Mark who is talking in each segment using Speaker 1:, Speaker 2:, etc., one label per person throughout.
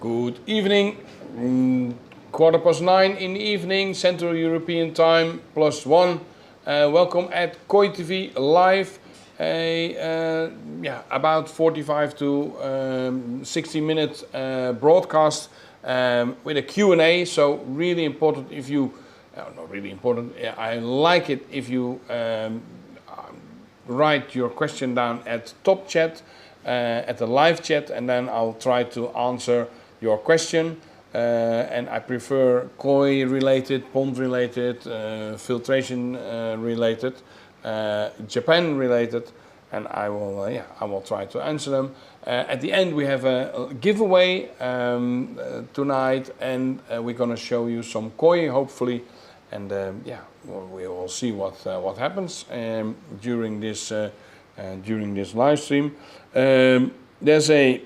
Speaker 1: Good evening, 9:15 in the evening, Central European Time, +1. Welcome at KOI TV Live, about 45 to 60 minute broadcast with a Q&A. So really important if you, not really important, I like it if you write your question down at top chat, at the live chat, and then I'll try to answer your question. And I prefer KOI related, pond related, filtration related, Japan related, and I will try to answer them. At the end we have a giveaway tonight, and we're gonna show you some KOI hopefully, and we will see what happens during this live stream. There's a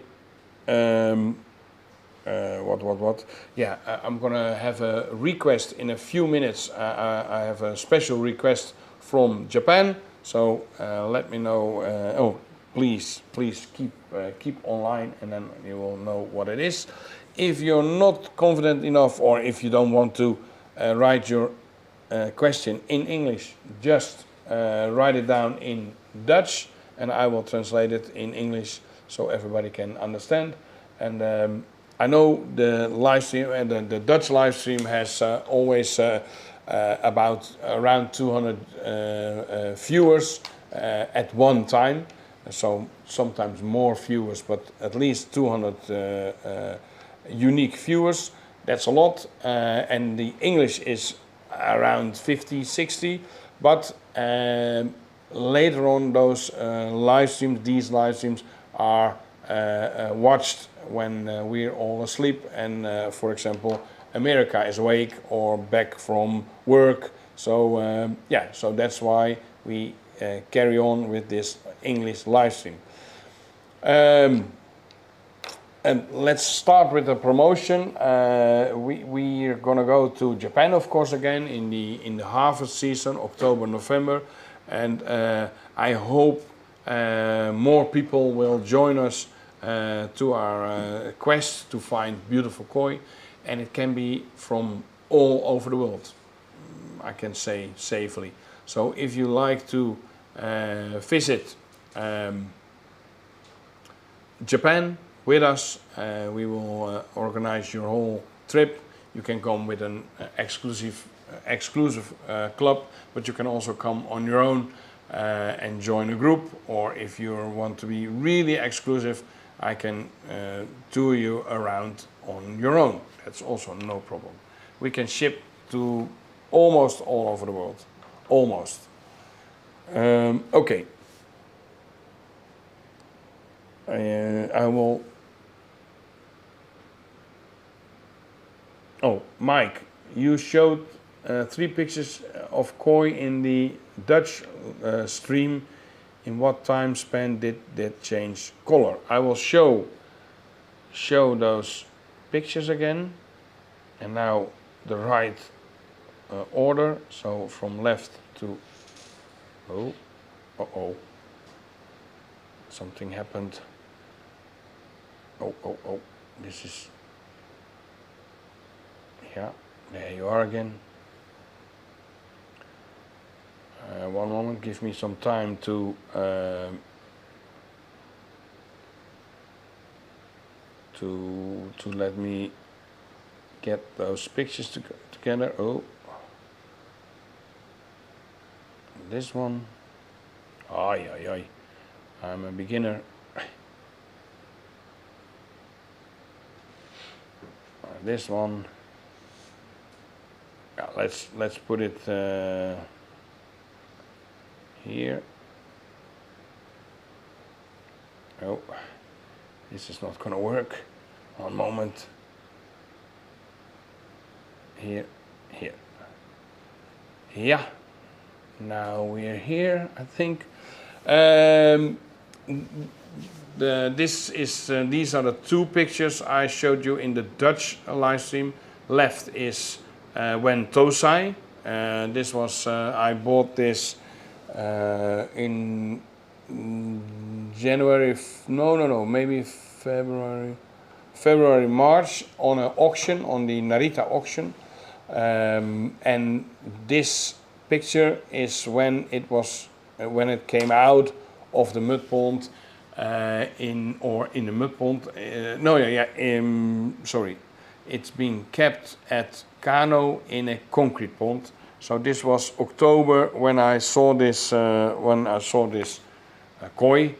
Speaker 1: I'm gonna have a request in a few minutes. I have a special request from Japan, so let me know. Please keep online, and then you will know what it is. If you're not confident enough, or if you don't want to write your question in English, just write it down in Dutch, and I will translate it in English so everybody can understand. And I know the live stream and the Dutch live stream has always about around 200 viewers at one time. So sometimes more viewers, but at least 200 unique viewers. That's a lot. And the English is around 50, 60. But later on, those these live streams are watched when we're all asleep, and for example America is awake or back from work, so so that's why we carry on with this English live stream. And let's start with the promotion. We're gonna go to Japan, of course, again in the harvest season, October, November, and I hope more people will join us to our quest to find beautiful koi, and it can be from all over the world, I can say safely. So if you like to visit Japan with us, we will organize your whole trip. You can come with an exclusive club, but you can also come on your own and join a group, or if you want to be really exclusive, I can tour you around on your own. That's also no problem. We can ship to almost all over the world. Almost. Okay. I will... Oh, Mike, you showed 3 pictures of koi in the Dutch stream. In what time span did that change color? I will show those pictures again, and now the right order, so from left to... oh, something happened. Oh, this is... Yeah, there you are again. One moment, give me some time to let me get those pictures together. Oh, this one. Ay. I'm a beginner. This one. Yeah, let's put it here. Oh, this is not gonna work. One moment. Here. Yeah. Now we're here, I think. These are the 2 pictures I showed you in the Dutch live stream. Left is when Tosai. This was I bought this in January. Maybe February, March on an auction, on the Narita auction. And this picture is when it was, when it came out of the mud pond, in the mud pond. Sorry, it's been kept at Kano in a concrete pond. So this was October when I saw this, koi.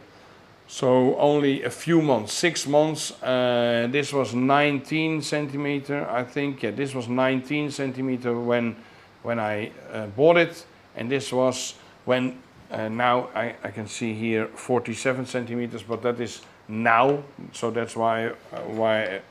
Speaker 1: So only a few months, 6 months. This was 19 centimeter, I think. Yeah, this was 19 centimeter when I bought it, and this was when now I can see here 47 centimeters, but that is now. So that's why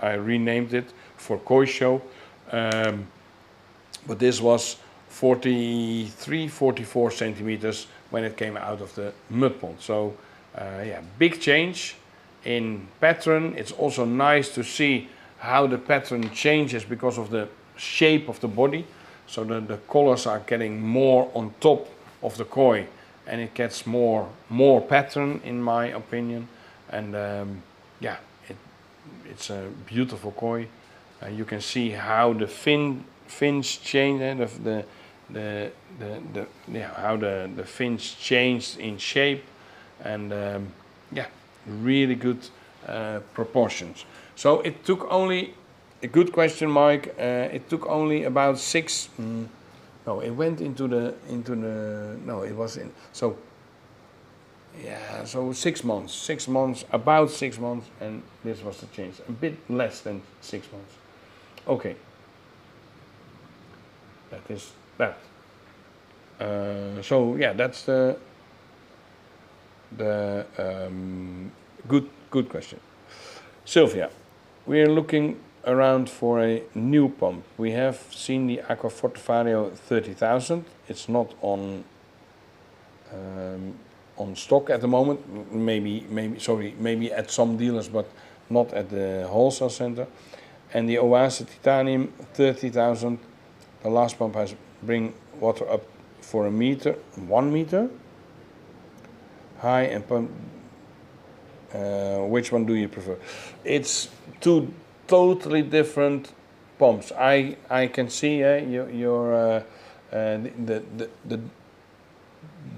Speaker 1: I renamed it for Koi Show. But this was 43, 44 centimeters when it came out of the mud pond. So. Yeah, big change in pattern. It's also nice to see how the pattern changes because of the shape of the body. So the colors are getting more on top of the koi, and it gets more pattern, in my opinion. And yeah, it's a beautiful koi. You can see how the fins change, how the fins changed in shape. And yeah, really good proportions. So it took only, a good question, Mike. It took only about 6. No, it went into the. No, it was in. So yeah, so 6 months. 6 months, about 6 months, and this was the change. A bit less than 6 months. Okay. That is that. So yeah, that's the good question. Sylvia, we are looking around for a new pump. We have seen the Aquaforte Vario 30,000. It's not on stock at the moment. Maybe at some dealers, but not at the wholesale center. And the Oase Titanium 30,000. The last pump has bring water up for 1 meter. High and pump. Which one do you prefer? It's 2 totally different pumps. I can see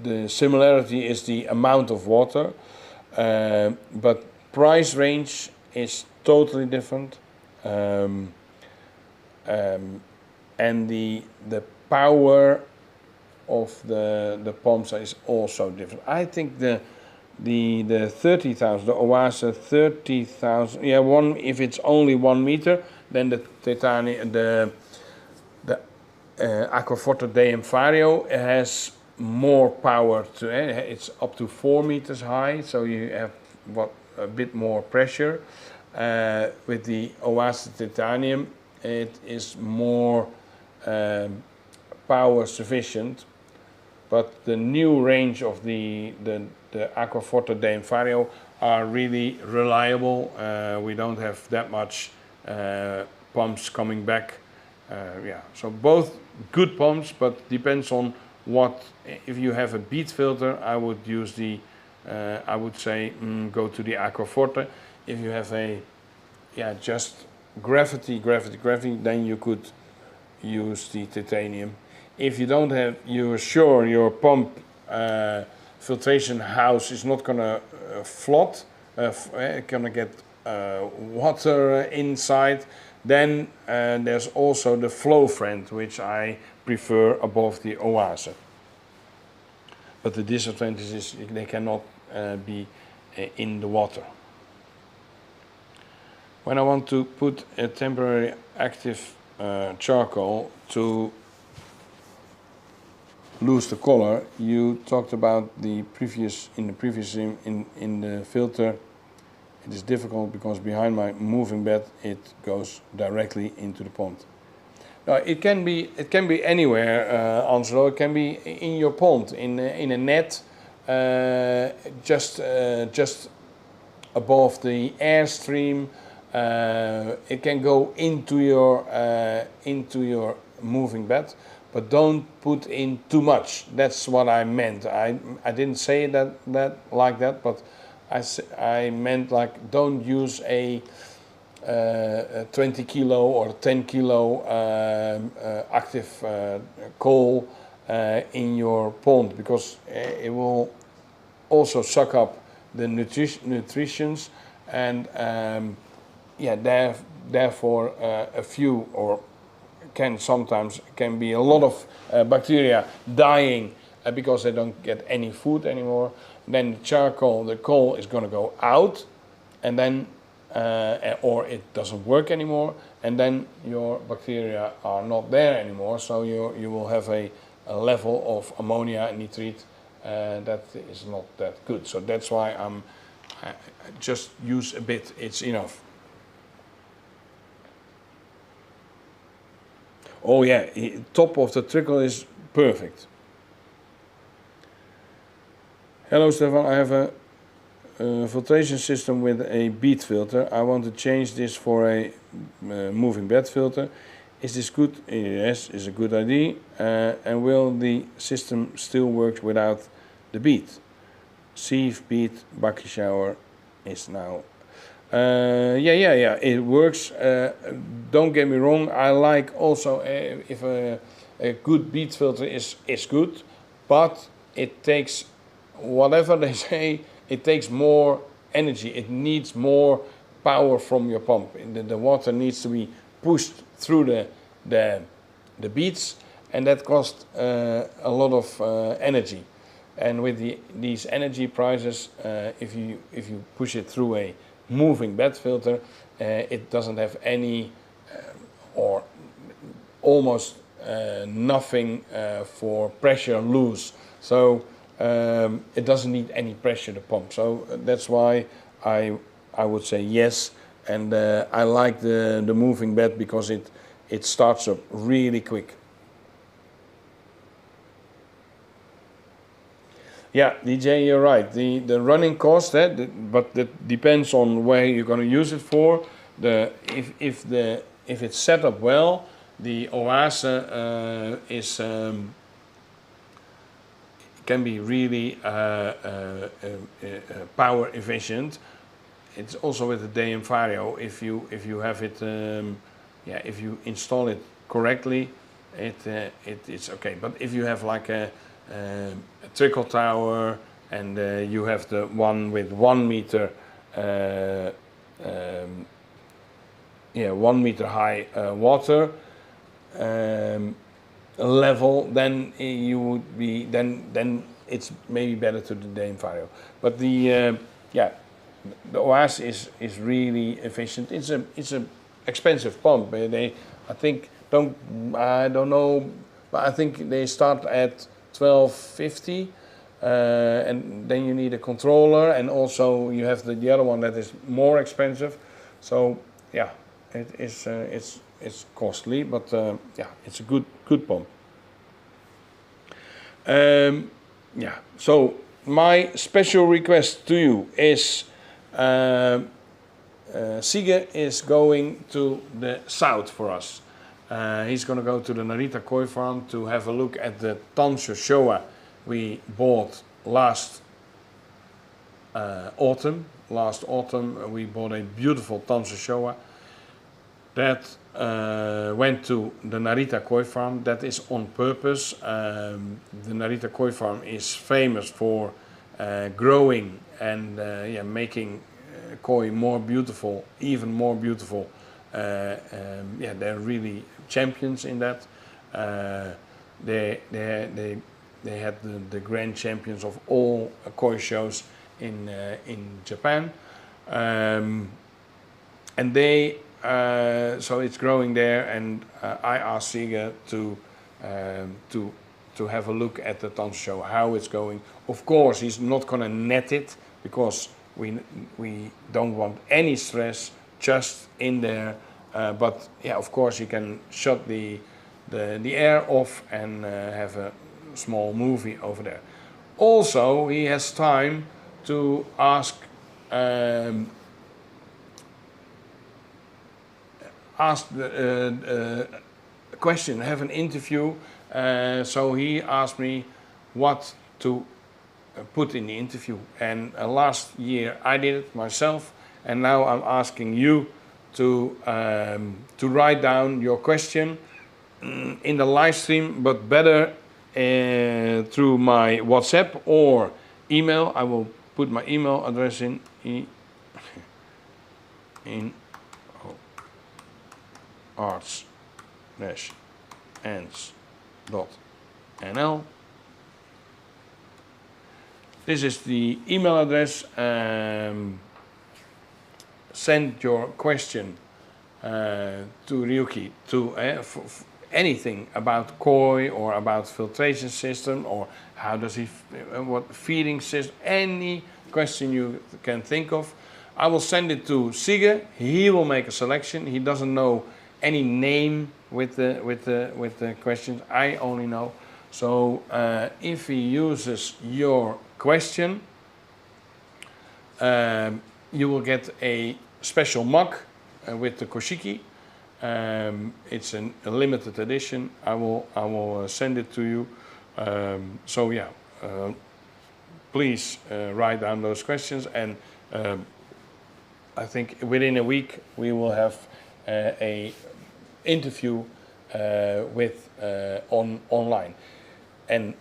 Speaker 1: the similarity is the amount of water, but price range is totally different, and the power of the pumps is also different. I think the 30,000, the Oase 30,000. Yeah, if it's only 1 meter, then the Titanium, the Aquaforte DM Vario has more power to it. It's up to 4 meters high, so you have a bit more pressure. With the Oase Titanium, it is more power sufficient. But the new range of the Aquaforte DM Vario are really reliable. We don't have that much pumps coming back. Yeah, so both good pumps, but depends on what. If you have a bead filter, I would use I would say go to the Aquaforte. If you have just gravity, then you could use the titanium. If you don't have, you're sure your pump filtration house is not gonna float, gonna get water inside, then there's also the Flow Friend, which I prefer above the Oase. But the disadvantage is they cannot be in the water. When I want to put a temporary active charcoal to lose the color, you talked about in the previous filter. It is difficult because behind my moving bed it goes directly into the pond. Now, it can be anywhere, Angelo. It can be in your pond, in a net, just above the airstream. It can go into your moving bed. But don't put in too much. That's what I meant. I didn't say that like that, but I meant like don't use a 20 kilo or 10 kilo active coal in your pond, because it will also suck up the nutritions, and yeah, therefore a few, or sometimes can be a lot of bacteria dying because they don't get any food anymore. Then the coal is going to go out, and then or it doesn't work anymore, and then your bacteria are not there anymore, so you will have a level of ammonia and nitrate that is not that good. So that's why I just use a bit, it's enough. Oh yeah, top of the trickle is perfect. Hello Stefan, I have a filtration system with a bead filter. I want to change this for a moving bed filter. Is this good? Yes, it's a good idea. And will the system still work without the bead? Sieve, bead, bucket shower is now. Yeah, it works. Don't get me wrong, I like also if a good bead filter is good, but it takes, whatever they say, it takes more energy. It needs more power from your pump. The water needs to be pushed through the beads, and that costs a lot of energy. And with these energy prices, if you push it through a moving bed filter, it doesn't have any or almost nothing for pressure loose. So it doesn't need any pressure to pump. So that's why I would say yes. And I like the moving bed because it starts up really quick. Yeah, DJ, you're right. The running cost, but that depends on where you're going to use it for. If it's set up well, the Oase is can be really power efficient. It's also with the DM Vario. If you have it, if you install it correctly, it's okay. But if you have like a trickle tower, and you have the one with 1 meter, 1 meter high water level, then you would be then it's maybe better to the Dane Vario. But the Oase is really efficient. It's a expensive pump. I don't know, but I think they start at 1250, and then you need a controller, and also you have the other one that is more expensive. So yeah, it's costly, but it's a good pump. So my special request to you is Sige is going to the south for us. He's going to go to the Narita Koi Farm to have a look at the Tansho Showa we bought last autumn. Last autumn we bought a beautiful Tansho Showa that went to the Narita Koi Farm. That is on purpose. The Narita Koi Farm is famous for growing and making koi more beautiful, even more beautiful. They're really champions in that. They had the grand champions of all koi shows in Japan, and they so it's growing there. And I asked Sige to have a look at the Tansho show, how it's going. Of course, he's not gonna net it because we don't want any stress just in there. But yeah, of course, you can shut the air off and have a small movie over there. Also, he has time to ask the question, have an interview. So he asked me what to put in the interview, and last year I did it myself, and now I'm asking you to write down your question in the live stream, but better through my WhatsApp or email. I will put my email address in arts-ends.nl. This is the email address. Send your question to Ryuki to anything about koi or about filtration system, or how does he what feeding system, any question you can think of. I will send it to Sige. He will make a selection. He doesn't know any name with the questions. I only know. So if he uses your question, you will get a special mug with the koshiki. It's a limited edition. I will send it to you. So yeah, please write down those questions, and I think within a week we will have a interview with online, and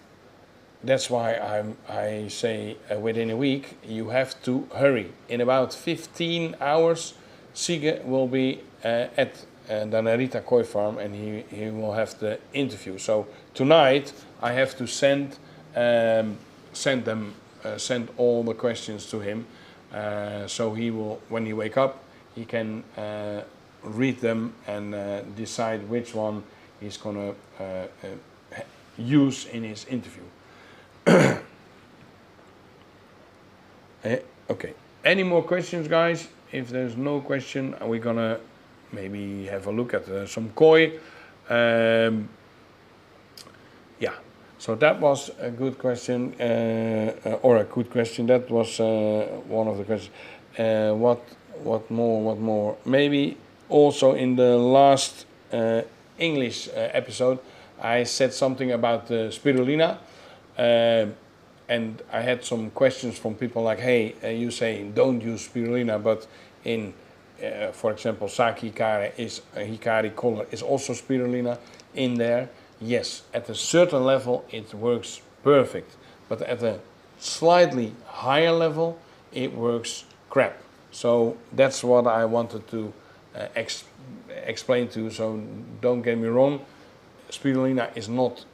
Speaker 1: that's why I say within a week. You have to hurry. In about 15 hours, Sige will be at the Narita Koi Farm, and he will have the interview. So tonight I have to send all the questions to him. So he will, when he wake up, he can read them and decide which one he's gonna use in his interview. Okay. Any more questions, guys? If there's no question, we're gonna maybe have a look at some koi. Yeah. So that was a good question, or a good question. That was one of the questions. What more? Maybe also in the last English episode, I said something about the spirulina. And I had some questions from people like, hey, you say don't use spirulina, but in, for example, Saki Hikari color is also spirulina in there. Yes, at a certain level it works perfect, but at a slightly higher level it works crap. So that's what I wanted to explain to you. So don't get me wrong, spirulina is not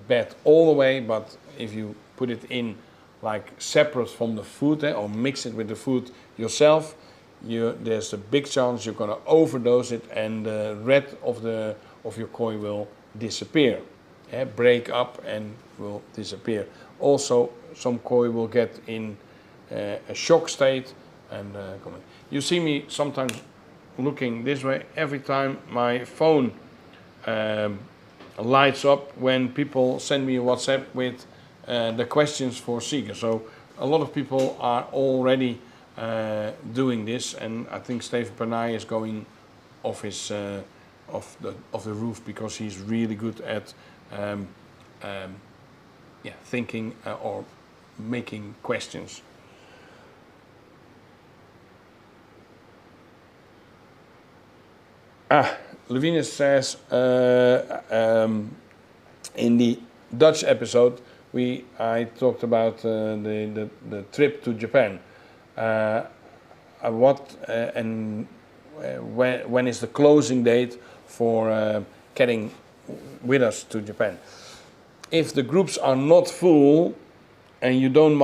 Speaker 1: bad all the way, but if you put it in like separate from the food, or mix it with the food yourself, there's a big chance you're going to overdose it, and the red of your koi will disappear, break up and will disappear. Also, some koi will get in a shock state and you see me sometimes looking this way every time my phone lights up when people send me a WhatsApp with the questions for Sige. So a lot of people are already doing this, and I think Steven Panay is going off his off the roof because he's really good at thinking or making questions. Levinus says in the Dutch episode I talked about the trip to Japan. When is the closing date for getting with us to Japan? If the groups are not full and you don't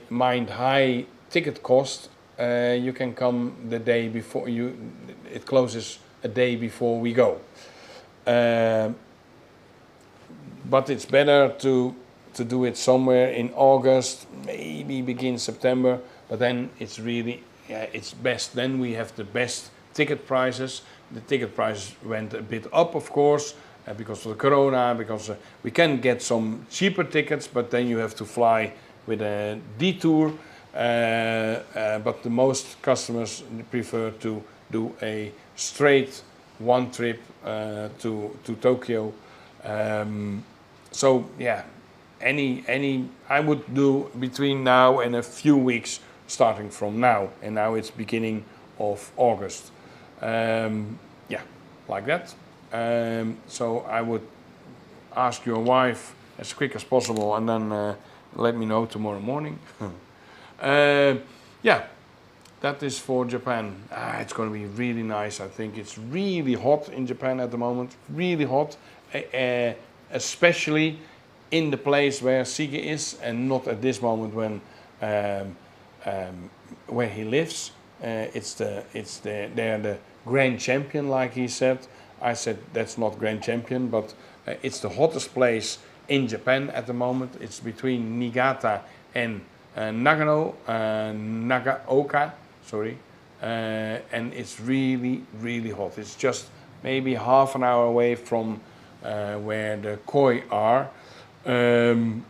Speaker 1: mind high ticket cost, you can come the day before it closes a day before we go. But it's better to do it somewhere in August, maybe begin September, but then it's really, it's best. Then we have the best ticket prices. The ticket prices went a bit up, of course, because of the corona, because we can get some cheaper tickets, but then you have to fly with a detour. But the most customers prefer to do a straight one trip to Tokyo. So yeah, I would do between now and a few weeks, starting from now, and now it's beginning of August. Yeah, like that. So I would ask your wife as quick as possible, and then let me know tomorrow morning. Yeah, that is for Japan. It's going to be really nice. I think it's really hot in Japan at the moment. Really hot, especially in the place where Sige is, and not at this moment when where he lives. They're the grand champion, like he said. I said that's not grand champion, but it's the hottest place in Japan at the moment. It's between Niigata and Nagaoka, sorry, and it's really, really hot. It's just maybe half an hour away from where the koi are, and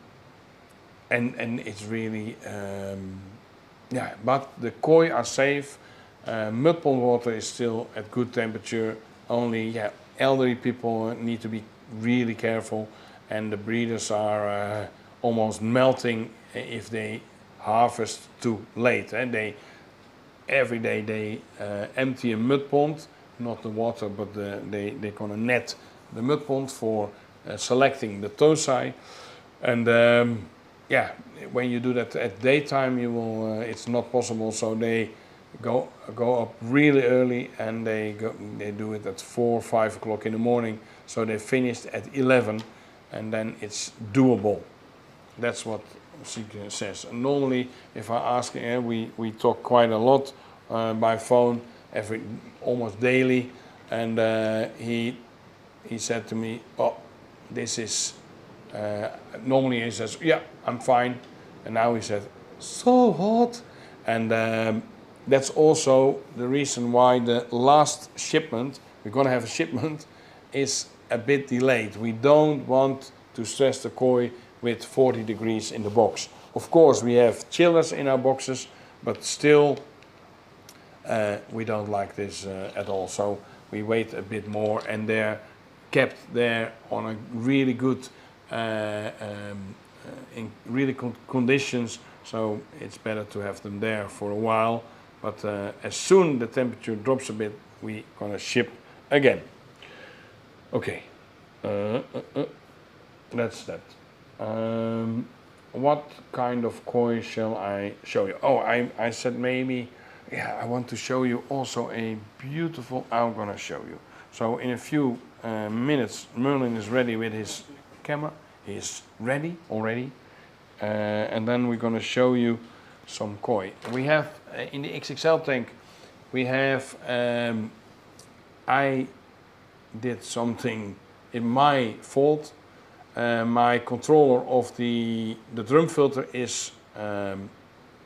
Speaker 1: it's really, yeah. But the koi are safe. Mud pond water is still at good temperature. Only, yeah, elderly people need to be really careful, and the breeders are almost melting if they harvest too late. And every day they empty a mud pond, not the water, but they're gonna net the mud pond for selecting the tosai. And yeah, when you do that at daytime, you will it's not possible. So they go up really early, and they do it at 4 or 5 o'clock in the morning. So they finished at 11, and then it's doable. That's what Sige says. And normally, if I ask him, we talk quite a lot by phone, almost daily, and he said to me, "Oh, this is." Normally he says, "Yeah, I'm fine," and now he said, "So hot," and that's also the reason why the last shipment, we're gonna have a shipment, is a bit delayed. We don't want to stress the koi with 40 degrees in the box. Of course, we have chillers in our boxes, but still, we don't like this at all. So we wait a bit more, and they're kept there on a really good, in really good conditions. So it's better to have them there for a while. But as soon the temperature drops a bit, we're gonna ship again. Okay, that's that. What kind of koi shall I show you? Oh, I said maybe, yeah, I want to show you also a beautiful, I'm gonna show you. So in a few minutes, Merlin is ready with his camera. He's ready already. And then we're gonna show you some koi. We have, in the XXL tank, we have, I did something in my fault. My controller of the drum filter is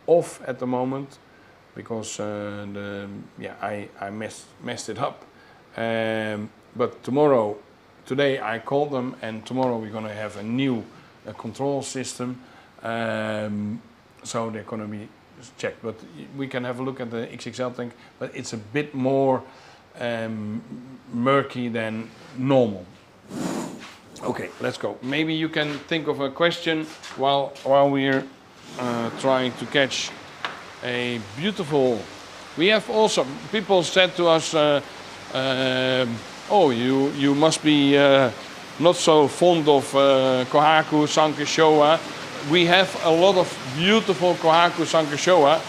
Speaker 1: off at the moment because I messed it up. But today I called them, and tomorrow we're gonna have a new control system. So they're gonna be checked. But we can have a look at the XXL tank, but it's a bit more murky than normal. Okay, let's go. Maybe you can think of a question while we're trying to catch a beautiful. We have also people said to us, "Oh, you must be not so fond of Kohaku Sankeshowa." We have a lot of beautiful Kohaku Sankeshowa,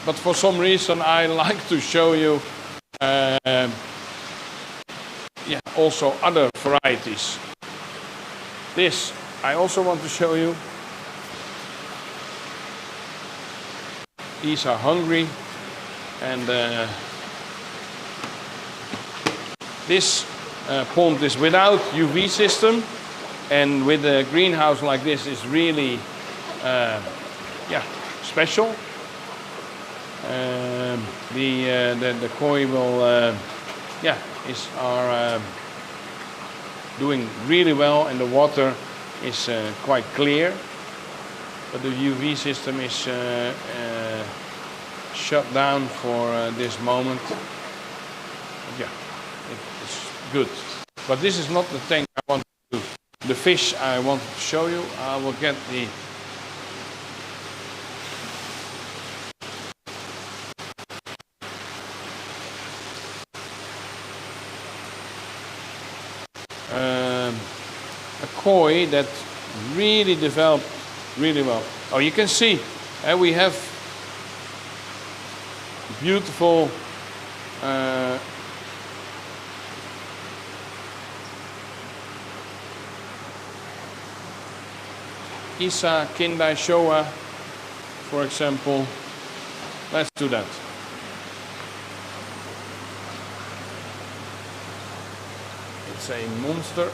Speaker 1: but for some reason I like to show you. Yeah, also other varieties. This I also want to show you. These are hungry, and this pond is without UV system, and with a greenhouse like this is really yeah, special. The koi will yeah, are doing really well, and the water is quite clear, but the UV system is shut down for this moment. But yeah, it's good. But this is not the tank I want to do. The fish I wanted to show you. I will get the koi that really developed really well. Oh, you can see we have beautiful Isa Kindai Showa, for example. Let's do that. It's a monster.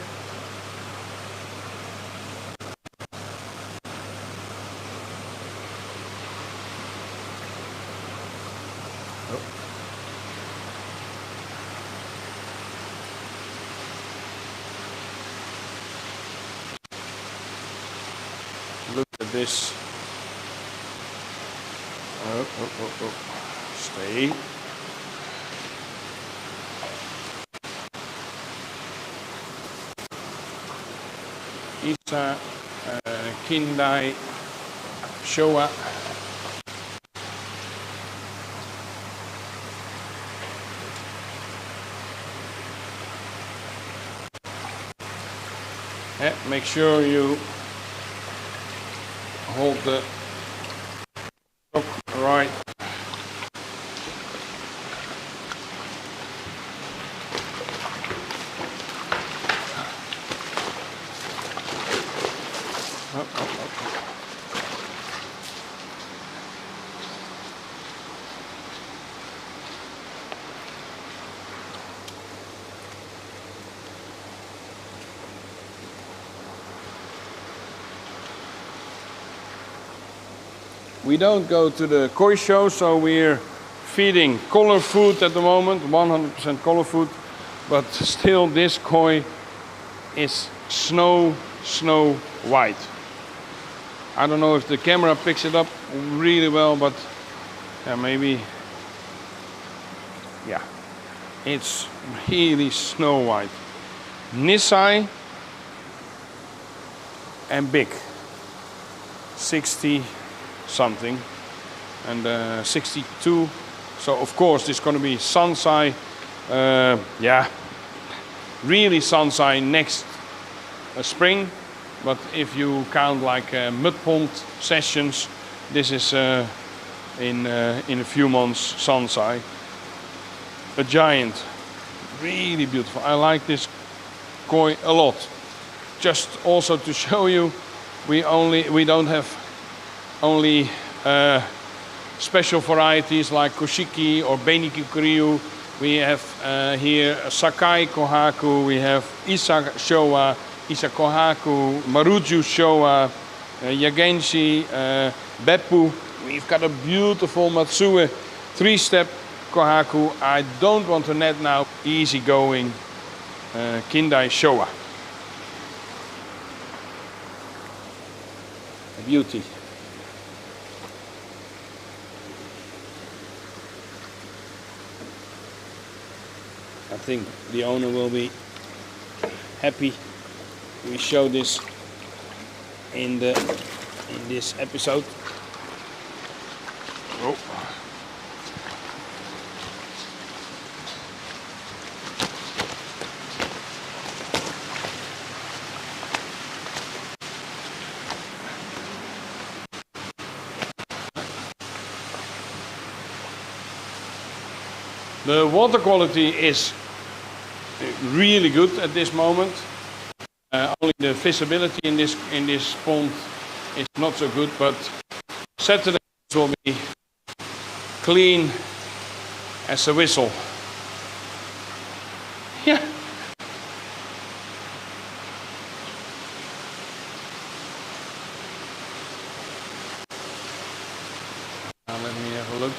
Speaker 1: Look at this. Oh. Stay. Isa Kindai Showa. Make sure you hold the hook right. We don't go to the koi show, so we're feeding color food at the moment, 100% color food, but still this koi is snow white. I don't know if the camera picks it up really well, but maybe, yeah, it's really snow white. Nisai and big, 60 something and 62, so of course this is going to be Sansai, yeah, really Sansai next spring, but if you count like MUDPOND sessions, this is in a few months Sansai. A giant, really beautiful. I like this koi a lot. Just also to show you, we don't have only special varieties like Koshiki or Beniki Kuryu. We have here Sakai Kohaku, we have Isa Showa, Isa Kohaku, Maruju Showa, Yagenshi, Beppu. We've got a beautiful Matsue 3-step Kohaku. I don't want to net now. Easy going Kindai Showa. A beauty. I think the owner will be happy we show this in this episode. Oh. The water quality is really good at this moment. Only the visibility in this pond is not so good, but Saturday will be clean as a whistle. Yeah. Now let me have a look.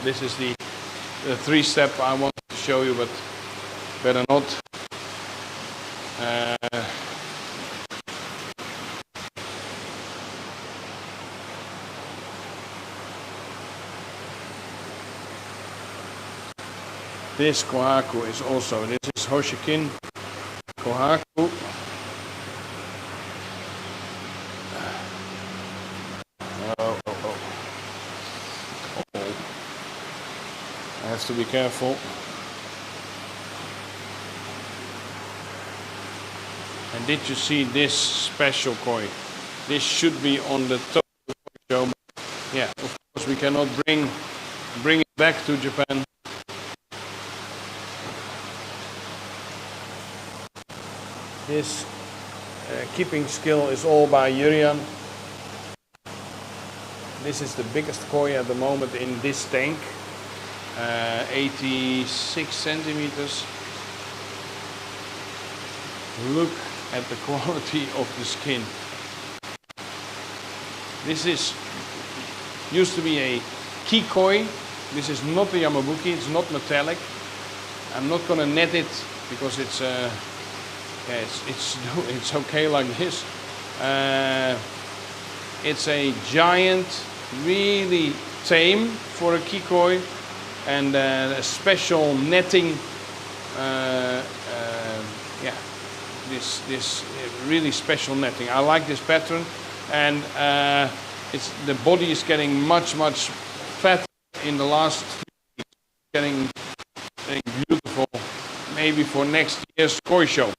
Speaker 1: This is the 3-step I wanted to show you, but better not. This Kohaku is also, this is Hoshikin Kohaku. I have to be careful. did you see this special koi? This should be on the top of the show. Yeah, of course we cannot bring it back to Japan. This keeping skill is all by Jurian. This is the biggest koi at the moment in this tank, 86 centimeters. Look at the quality of the skin. This used to be a key koi. This is not a Yamabuki, it's not metallic. I'm not gonna net it because it's okay like this. It's a giant, really tame for a key koi, and a special netting. Yeah, this really special netting. I like this pattern, and the body is getting much fatter in the last 3 weeks. Getting beautiful, maybe for next year's koi show.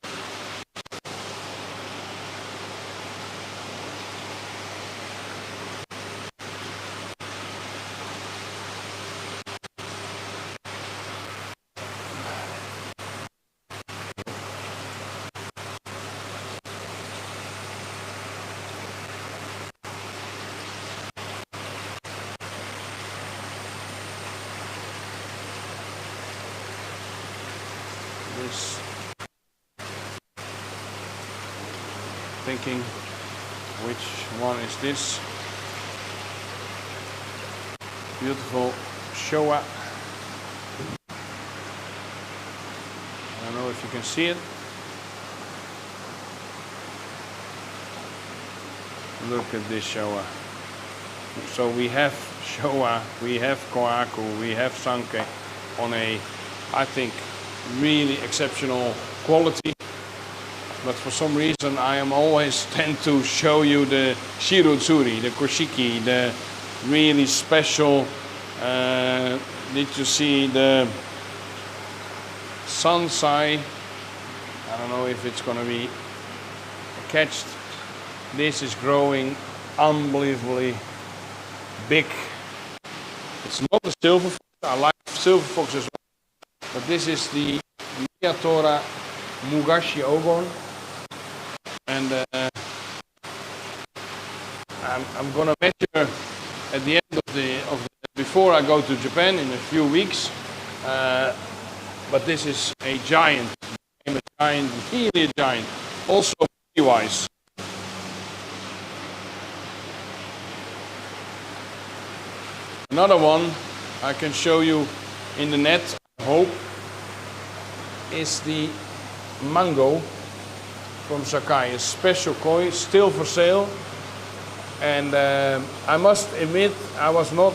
Speaker 1: Thinking which one is this beautiful Showa. I don't know if you can see it. Look at this Showa. So we have Showa, we have Kohaku, we have Sanke on a, I think, really exceptional quality. But for some reason I am always tend to show you the Shirotsuri, the Koshiki, the really special. Did you see the Sansai? I don't know if it's gonna be catched. This is growing unbelievably big. It's not a silver fox. I like silver fox as well. But this is the Miyatora Mugashi Ogon. And I'm gonna measure at the end of the before I go to Japan in a few weeks. But this is a giant, really a giant. Also body-wise. Another one I can show you in the net, I hope, is the Mango from Sakai, a special koi, still for sale. And I must admit, I was not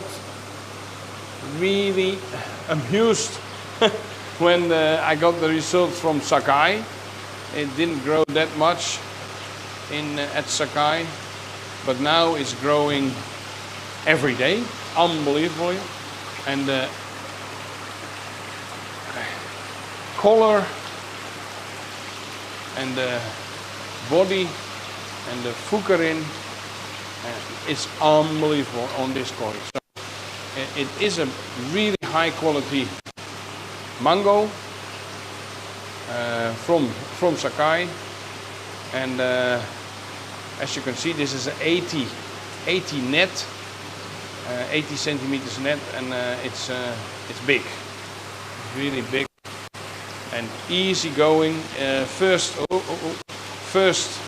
Speaker 1: really amused when I got the results from Sakai. It didn't grow that much at Sakai, but now it's growing every day, unbelievably. And the color and the body and the fukarin is unbelievable on this koi. So it is a really high quality mango from Sakai, and as you can see, this is an 80 net, 80 centimeters net, and it's big, really big and easy going. First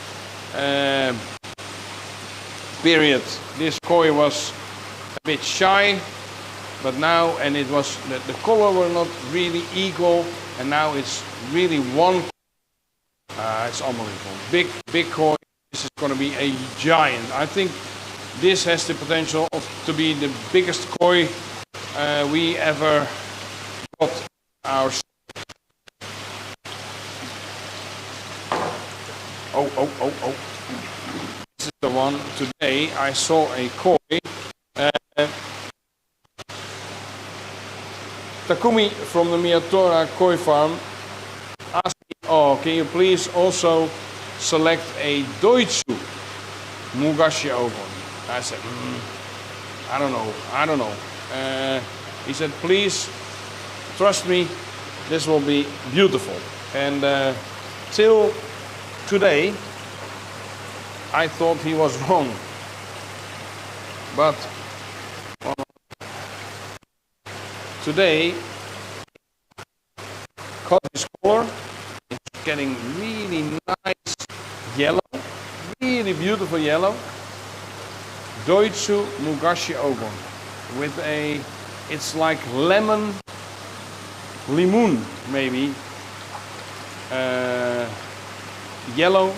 Speaker 1: period, this koi was a bit shy, but now, and it was the color were not really equal, and now it's really one. It's unbelievable, big koi. This is going to be a giant. I think this has the potential to be the biggest koi we ever got our. Oh. This is the one. Today I saw a koi. Takumi from the Miyatora Koi Farm asked me, oh, can you please also select a Deutsche Mugashi oven. I said, I don't know. He said, please trust me, this will be beautiful. And till today, I thought he was wrong. But today, cut his color, it's getting really nice yellow, really beautiful yellow. Deutsche Mugashi oven with a, it's like lemon, limon maybe, yellow,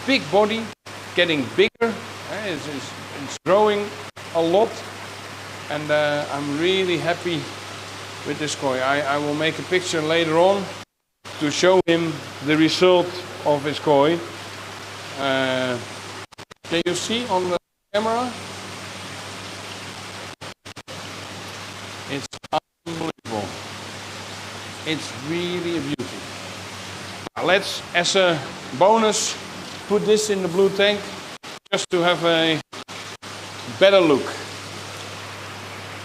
Speaker 1: big body, getting bigger, it's growing a lot, and I'm really happy with this koi. I will make a picture later on to show him the result of his koi. Can you see on the camera? It's unbelievable. It's really a beauty. Let's, as a bonus, put this in the blue tank just to have a better look,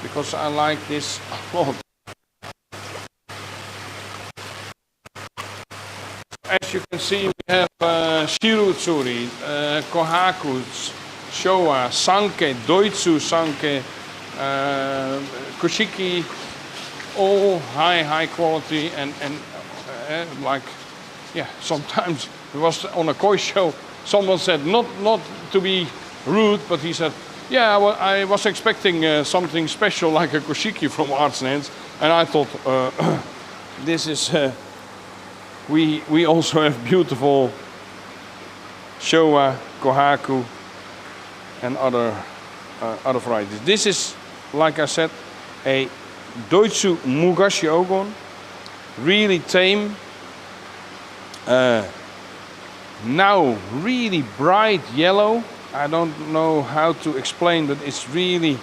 Speaker 1: because I like this a lot. As you can see, we have Shirutsuri, Kohaku, Showa, Sanke, Doitsu Sanke, Koshiki, all high quality, and like, yeah, sometimes it was on a koi show, someone said, not to be rude, but he said, yeah, well, I was expecting something special like a Koshiki from Arts and Hands, and I thought, this is, we also have beautiful Showa, Kohaku, and other varieties. This is, like I said, a Deutsche Mugashi ogon, really tame. Now really bright yellow. I don't know how to explain, but it's really,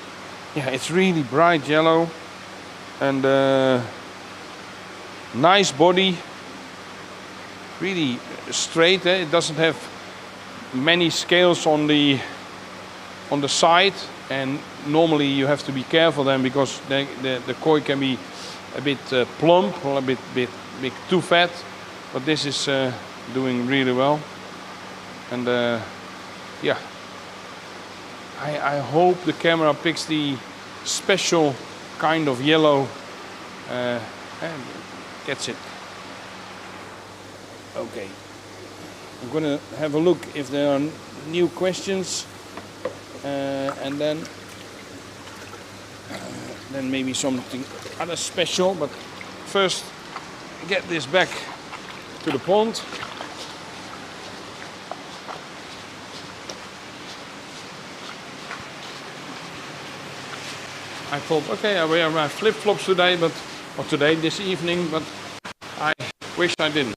Speaker 1: yeah, it's really bright yellow, and nice body, really straight. It doesn't have many scales on the side, and normally you have to be careful then, because the koi can be a bit plump or a bit too fat, but this is doing really well. And yeah, I hope the camera picks the special kind of yellow and gets it. Okay, I'm gonna have a look if there are new questions, and then maybe something other special. But first, get this back to the pond. I thought, okay, I wear my flip-flops today, this evening, but I wish I didn't.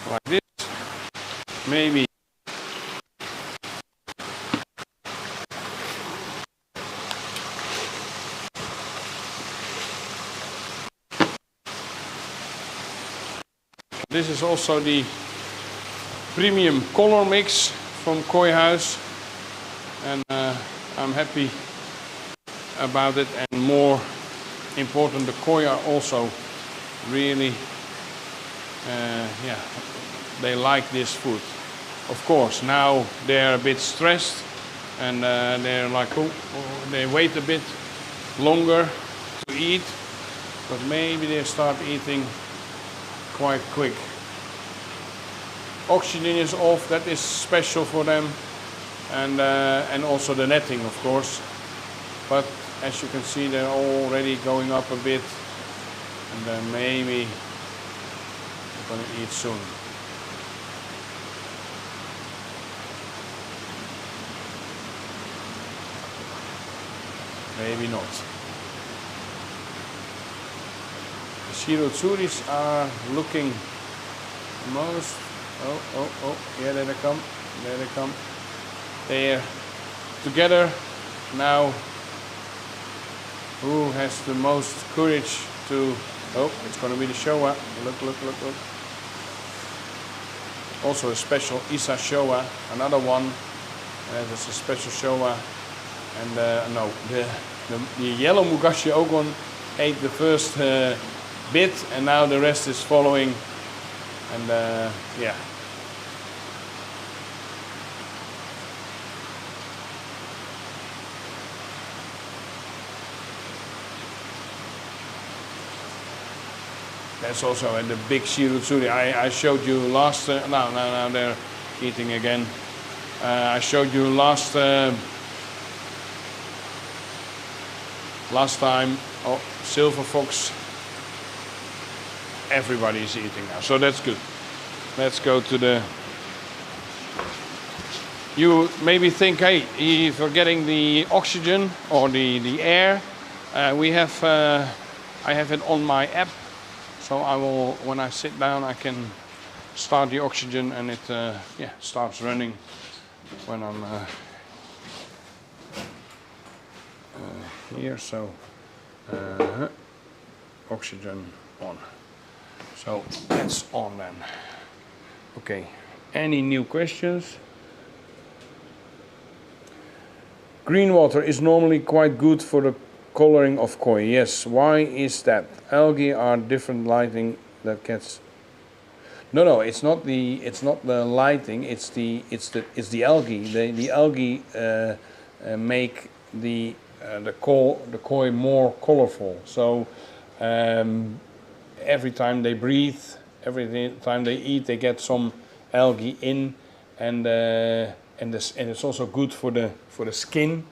Speaker 1: Like this, maybe. This is also the premium color mix from Koi House, and I'm happy about it. And more important, the koi are also really, yeah, they like this food. Of course, now they're a bit stressed, and they're like, they wait a bit longer to eat, but maybe they start eating quite quick. Oxygen is off, that is special for them, and also the netting, of course. But as you can see, they're already going up a bit, and then maybe they're going to eat soon. Maybe not. The Shirotsuris are looking most. Oh, yeah, there they come. There they come. They're together now who has the most courage to, oh, it's going to be the Showa. Look, look, look, look. Also a special Isa Showa, another one. There's a special Showa. And no, the yellow Mugashi Ogon ate the first bit, and now the rest is following. And yeah. That's also the big Shirutsuri. I showed you last. Now they're eating again. I showed you last time. Oh, silver fox. Everybody is eating now, so that's good. Let's go to the. You maybe think, hey, you're forgetting the oxygen or the air. We have. I have it on my app. So I will, when I sit down, I can start the oxygen, and it yeah, starts running when I'm here. So oxygen on. So that's on then. Okay. Any new questions? Green water is normally quite good for the coloring of koi. Yes. Why is that? Algae are different lighting that gets. No, it's not the lighting. It's the algae. The algae make the koi more colorful. So every time they breathe, every time they eat, they get some algae in, and it's also good for the skin.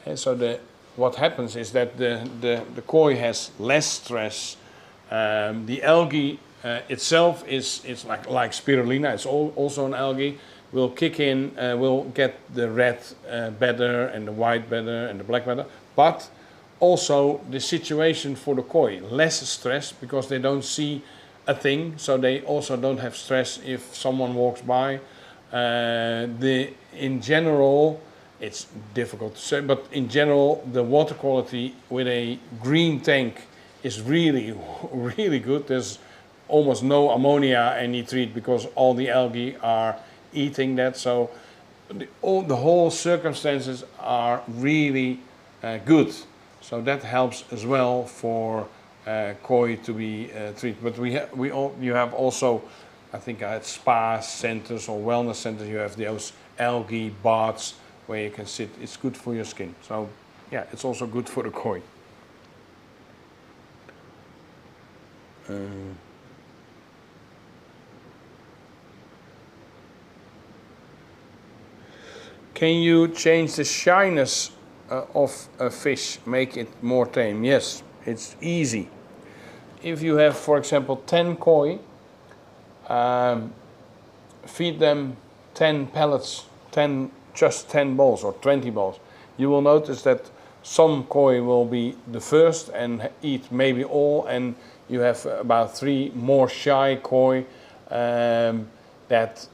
Speaker 1: And so what happens is that the koi has less stress. The algae itself is like spirulina. It's also an algae. Will kick in. Will get the red better and the white better and the black better. But also the situation for the koi, less stress because they don't see a thing. So they also don't have stress if someone walks by. In general. It's difficult to say, but in general, the water quality with a green tank is really, really good. There's almost no ammonia and nitrate because all the algae are eating that. So the whole circumstances are really good. So that helps as well for koi to be treated. But you have also, I think at spa centers or wellness centers, you have those algae baths where you can sit. It's good for your skin. So yeah, it's also good for the koi. Can you change the shyness of a fish, make it more tame? Yes, it's easy. If you have, for example, 10 koi, feed them 10 pellets, 10 balls or 20 balls. You will notice that some koi will be the first and eat maybe all, and you have about 3 more shy koi that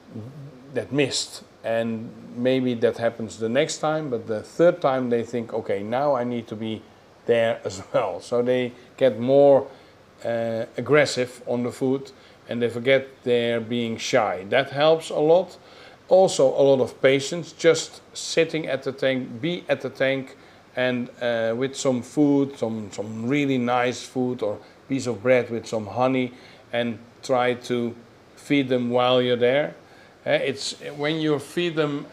Speaker 1: missed. And maybe that happens the next time, but the third time they think, okay, now I need to be there as well. So they get more aggressive on the food, and they forget they're being shy. That helps a lot. Also a lot of patience, just sitting at the tank, be at the tank, and with some food, some really nice food or piece of bread with some honey, and try to feed them while you're there. It's when you feed them,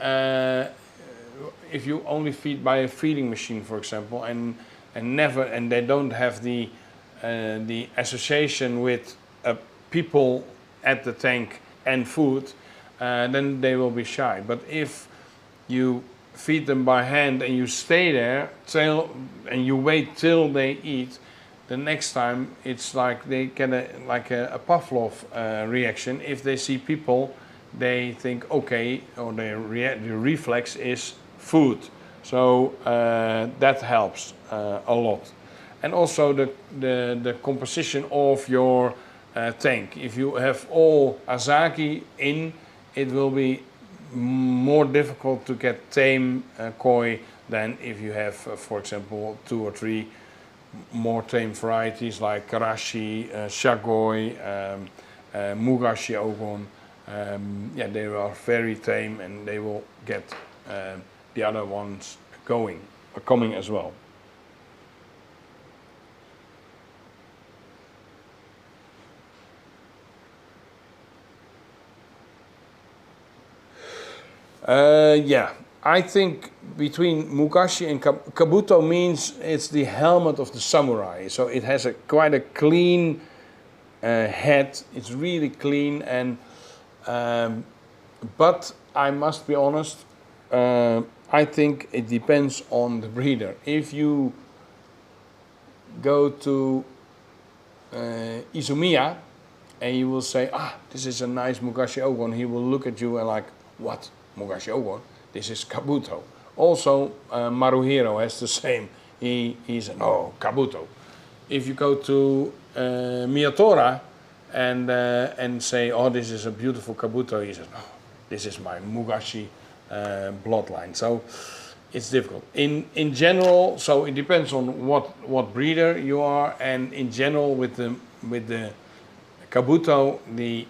Speaker 1: if you only feed by a feeding machine, for example, and they don't have the association with people at the tank and food, then they will be shy. But if you feed them by hand and you stay there and you wait till they eat, the next time it's like they get a Pavlov reaction. If they see people, they think okay, or the reflex is food. So that helps a lot. And also the composition of your tank. If you have all Azaki in, it will be more difficult to get tame koi than if you have, for example, 2 or 3 more tame varieties like Karashi, Shagoi, Mugashi Ogon. Yeah, they are very tame and they will get the other ones coming as well. Yeah, I think between Mugashi and Kabuto means it's the helmet of the samurai. So it has quite a clean head. It's really clean, and but I must be honest. I think it depends on the breeder. If you go to Izumiya and you will say, this is a nice Mugashi Ogon, he will look at you and like, what? Mugashi Ogon? This is Kabuto. Also, Maruhiro has the same. He said, no, Kabuto. If you go to Miyatora and say, oh, this is a beautiful Kabuto, he says, no, this is my Mugashi bloodline. So it's difficult. In general, so it depends on what breeder you are, and in general with the Kabuto, the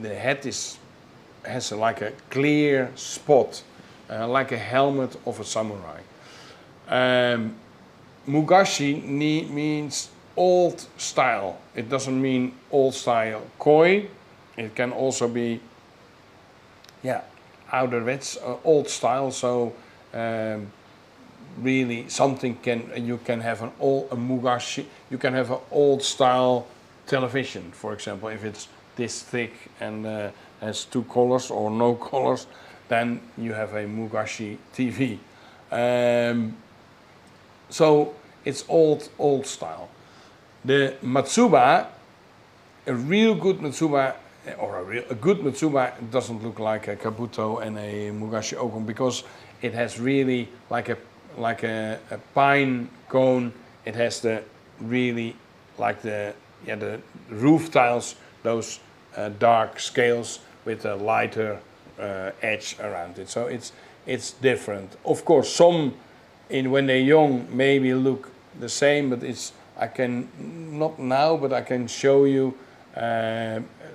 Speaker 1: head has like a clear spot, like a helmet of a samurai. Mugashi means old style. It doesn't mean old style koi. It can also be, yeah, ouderwets, old style. So really something you can have a Mugashi. You can have an old style television, for example, if it's this thick and has 2 colors or no colors, then you have a Mugashi TV. So it's old style. The Matsuba, a real good Matsuba, or a good Matsuba doesn't look like a Kabuto and a Mugashi Ogon, because it has really like a pine cone. It has the really like the roof tiles, those dark scales with a lighter edge around it. So it's different. Of course, some when they're young maybe look the same, but I can not now, but I can show you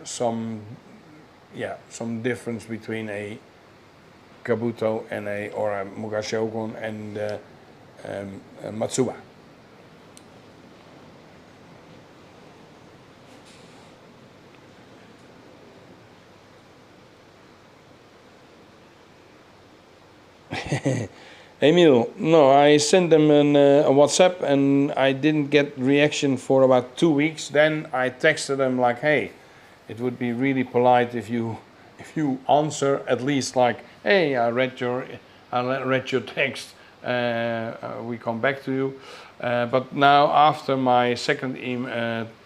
Speaker 1: some difference between a Kabuto and a Mugashi Ogon and a Matsuba. Emil, no, I sent them a WhatsApp and I didn't get reaction for about 2 weeks. Then I texted them like, hey, it would be really polite if you answer at least like, hey, I read your text. We come back to you. But now after my second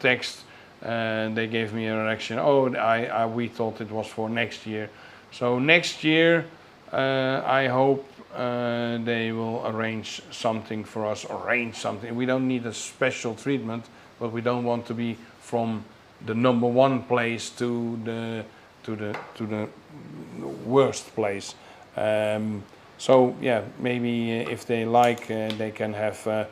Speaker 1: text, they gave me a reaction. Oh, we thought it was for next year. So next year, I hope they will arrange something for us. We don't need a special treatment, but we don't want to be from the #1 place to the worst place. So yeah, maybe if they like, they can have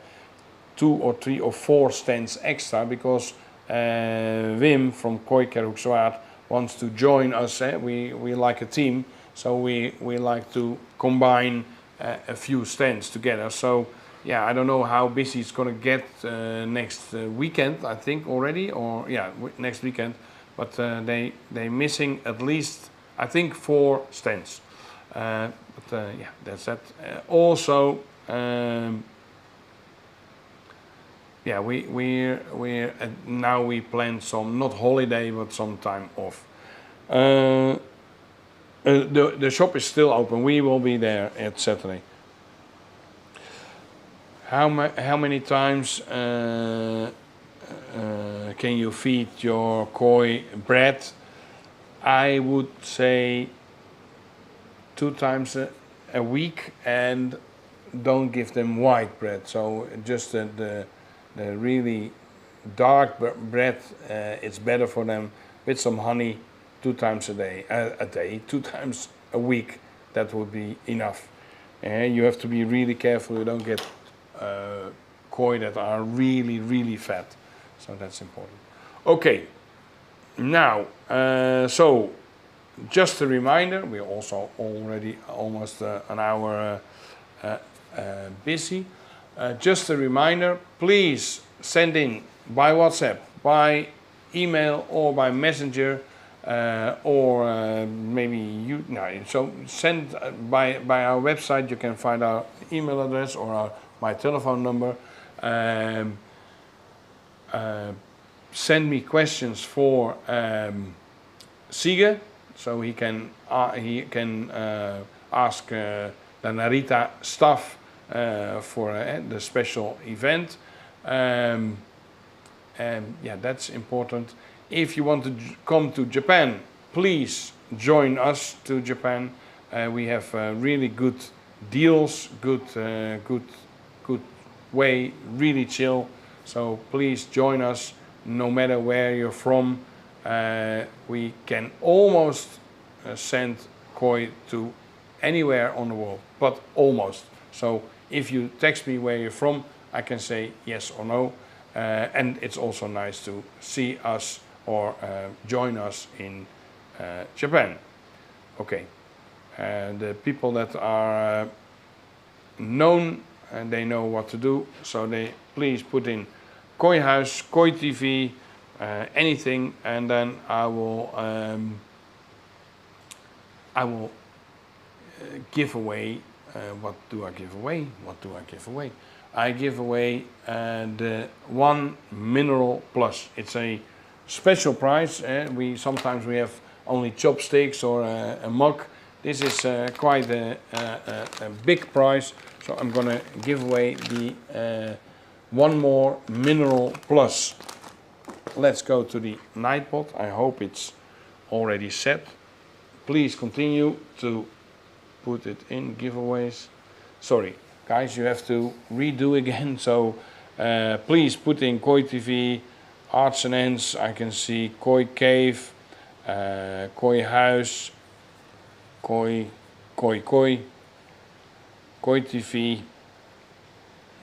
Speaker 1: 2 or 3 or 4 stands extra, because Wim from Koi Kerhoek wants to join us. We like a team. So we like to combine a few stands together. So yeah, I don't know how busy it's gonna get next weekend. I think already, or yeah, next weekend. But they missing at least, I think, 4 stands. Yeah, that's that. Also, yeah, we're now we plan some, not holiday, but some time off. The shop is still open. We will be there at Saturday. How many times can you feed your koi bread? I would say 2 times a week, and don't give them white bread. So just the really dark bread, it's better for them with some honey. 2 times a day, 2 times a week, that would be enough. and you have to be really careful you don't get koi that are really fat. So that's important. Okay, now so just a reminder, we're also already almost an hour busy. Just a reminder, please send in by WhatsApp, by email, or by messenger, or maybe you. No, so send by our website. You can find our email address or my telephone number. Send me questions for Sige, so he can ask the Narita staff for the special event. And yeah, that's important. If you want to come to Japan, please join us to Japan. We have really good deals, good way, really chill. So please join us, no matter where you're from. We can almost send koi to anywhere on the world, but almost. So if you text me where you're from, I can say yes or no. And it's also nice to see us or join us in Japan. Okay, the people that are known and they know what to do, so they please put in Koi House, Koi TV, anything, and then I will give away. What do I give away? What do I give away? I give away the 1 Mineral Plus. It's a special prize. Sometimes we have only chopsticks or a mug. This is quite a big prize, so I'm gonna give away the 1 more Mineral Plus. Let's go to the night pot. I hope it's already set. Please continue to put it in giveaways. Sorry, guys, you have to redo again. So please put in Koi TV, Arts and Ends. I can see Koi Cave, Koi House, Koi TV,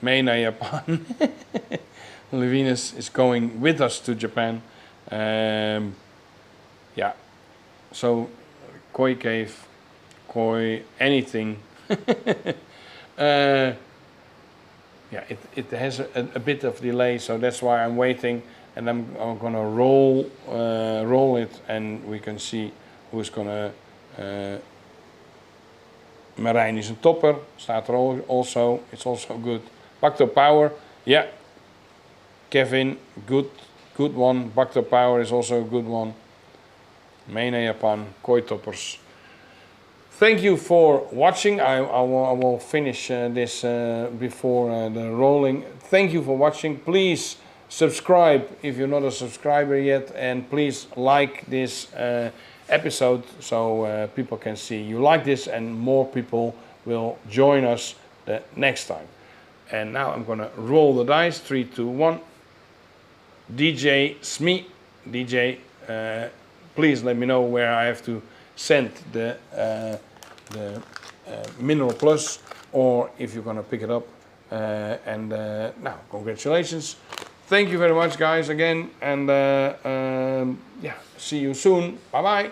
Speaker 1: Meina Japan. Levinus is going with us to Japan. Yeah, so Koi Cave, Koi anything. Yeah, it has a bit of delay, so that's why I'm waiting, and I'm gonna roll it, and we can see who's gonna. Marijn is een topper, staat er also. It's also good. Bacto Power, yeah. Kevin, good one. Bacto Power is also a good one. Meina Japan, Koi Toppers. Thank you for watching. I will finish this before the rolling. Thank you for watching. Please subscribe if you're not a subscriber yet, and please like this episode so people can see you like this, and more people will join us the next time. And now I'm gonna roll the dice. 3, 2, 1. DJ Smee, DJ, please let me know where I have to send the Mineral Plus, or if you're gonna pick it up. Now, congratulations. Thank you very much, guys, again, and yeah, see you soon. Bye bye.